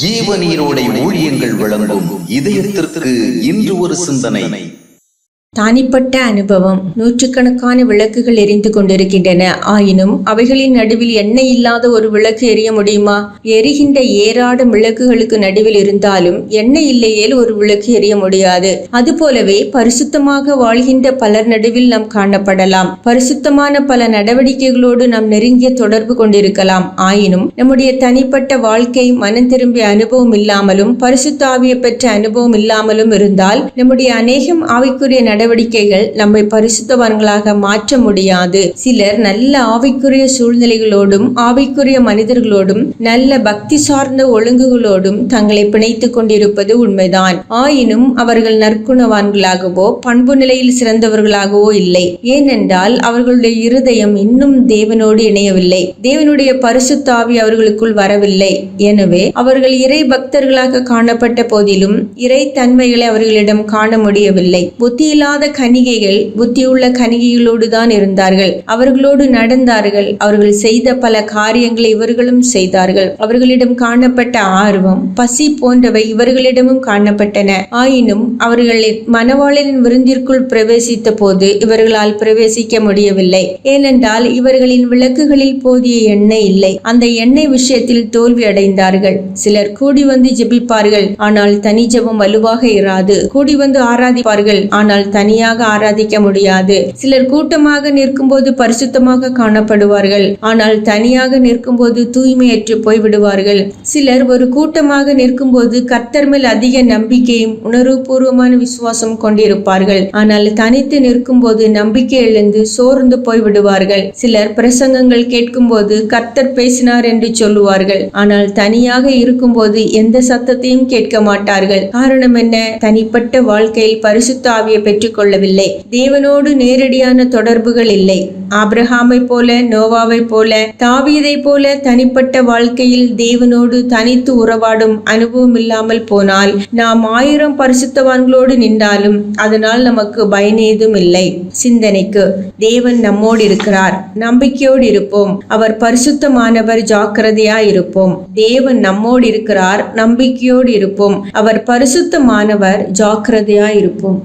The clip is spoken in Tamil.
ஜீவநீரோடை ஊழியங்கள் வழங்கும் இதயத்திற்கு இன்று ஒரு சிந்தனை. தானிப்பட்ட அனுபவம். நூற்றுக்கணக்கான விளக்குகள் எரிந்து கொண்டிருக்கின்றன. ஆயினும் அவைகளின் நடுவில் எண்ணெய் இல்லாத ஒரு விளக்கு எரிய முடியுமா? எரிகின்ற ஏராளம் விளக்குகளுக்கு நடுவில் இருந்தாலும் எண்ணெய் இல்லையேல் ஒரு விளக்கு எரிய முடியாது. அதுபோலவே பரிசுத்தமாக வாழ்கின்ற பலர் நடுவில் நாம் காணப்படலாம். பரிசுத்தமான பல நடவடிக்கைகளோடு நாம் நெருங்கிய தொடர்பு கொண்டிருக்கலாம். ஆயினும் நம்முடைய தனிப்பட்ட வாழ்க்கை மனம் திரும்பிய அனுபவம் இல்லாமலும் பரிசுத்த ஆவியை பெற்ற அனுபவம் இல்லாமலும் இருந்தால் நம்முடைய அநேகம் ஆவிக்குரிய நடவடிக்கைகள் நம்மை பரிசுத்தவான்களாக மாற்ற முடியாது. சிலர் நல்ல ஆவிக்குரிய சூழ்நிலைகளோடும் ஆவிக்குரிய மனிதர்களோடும் நல்ல பக்தி சார்ந்த ஒழுங்குகளோடும் தங்களை பிணைத்துக் கொண்டிருப்பது உண்மைதான். ஆயினும் அவர்கள் நற்குணவான்களாகவோ பண்பு நிலையில் சிறந்தவர்களாகவோ இல்லை. ஏனென்றால் அவர்களுடைய இருதயம் இன்னும் தேவனோடு இணையவில்லை. தேவனுடைய பரிசுத்த ஆவி அவர்களுக்குள் வரவில்லை. எனவே அவர்கள் இறை பக்தர்களாக காணப்பட்ட போதிலும் இறை தன்மைகளை அவர்களிடம் காண முடியவில்லை. புத்தியில்லாத கன்னிகைகள் புத்தியுள்ள கன்னிகைகளோடு தான் இருந்தார்கள். அவர்களோடு நடந்தார்கள். அவர்கள் செய்த பல காரியங்களை இவர்களும் செய்தார்கள். அவர்களிடம் காணப்பட்ட ஆர்வம், பசி போன்றவை இவர்களிடமும் காணப்பட்டன. ஆயினும் அவர்கள் மணவாளனின் விருந்திற்குள் பிரவேசித்த போது இவர்களால் பிரவேசிக்க முடியவில்லை. ஏனென்றால் இவர்களின் விளக்குகளில் போதிய எண்ணெய் இல்லை. அந்த எண்ணெய் விஷயத்தில் தோல்வி அடைந்தார்கள். சிலர் கூடி வந்து ஜெபிப்பார்கள், ஆனால் தனி ஜெபம் வலுவாக இராது. கூடி வந்து ஆராதிப்பார்கள், ஆனால் தனியாக ஆராதிக்க முடியாது. சிலர் கூட்டமாக நிற்கும் போது பரிசுத்தமாக காணப்படுவார்கள், ஆனால் தனியாக நிற்கும் போது தூய்மையற்று போய்விடுவார்கள். சிலர் ஒரு கூட்டமாக நிற்கும் போது கர்த்தர் மேல் அதிக நம்பிக்கையும் உணர்வுபூர்வமான விசுவாசம் கொண்டிருப்பார்கள், ஆனால் தனித்து நிற்கும் போது நம்பிக்கை இழந்து சோர்ந்து போய்விடுவார்கள். சிலர் பிரசங்கங்கள் கேட்கும் போது கர்த்தர் பேசினார் என்று சொல்லுவார்கள், ஆனால் தனியாக இருக்கும் போது எந்த சத்தத்தையும் கேட்க மாட்டார்கள். காரணம் என்ன? தனிப்பட்ட வாழ்க்கையில் பரிசுத்த ஆவியை பெற்றுக் கொள்ளவில்லை. தேவனோடு நேரடியான தொடர்புகள் இல்லை. ஆபிரகாமை போல, நோவாவை போல, தாவீதை போல தனிப்பட்ட வாழ்க்கையில் தேவனோடு தனித்து உறவாடும் அனுபவம் இல்லாமல் போனால் நாம் 1000 பரிசுத்தவான்களோடு நின்றாலும் அதனால் நமக்கு பயனேதும் இல்லை. சிந்தனைக்கு, தேவன் நம்மோடு இருக்கிறார், நம்பிக்கையோடு இருப்போம். அவர் பரிசுத்தமானவர், ஜாக்கிரதையாய் இருப்போம். தேவன் நம்மோடு இருக்கிறார், நம்பிக்கையோடு இருப்போம். அவர் பரிசுத்தமானவர், ஜாக்கிரதையாய் இருப்போம்.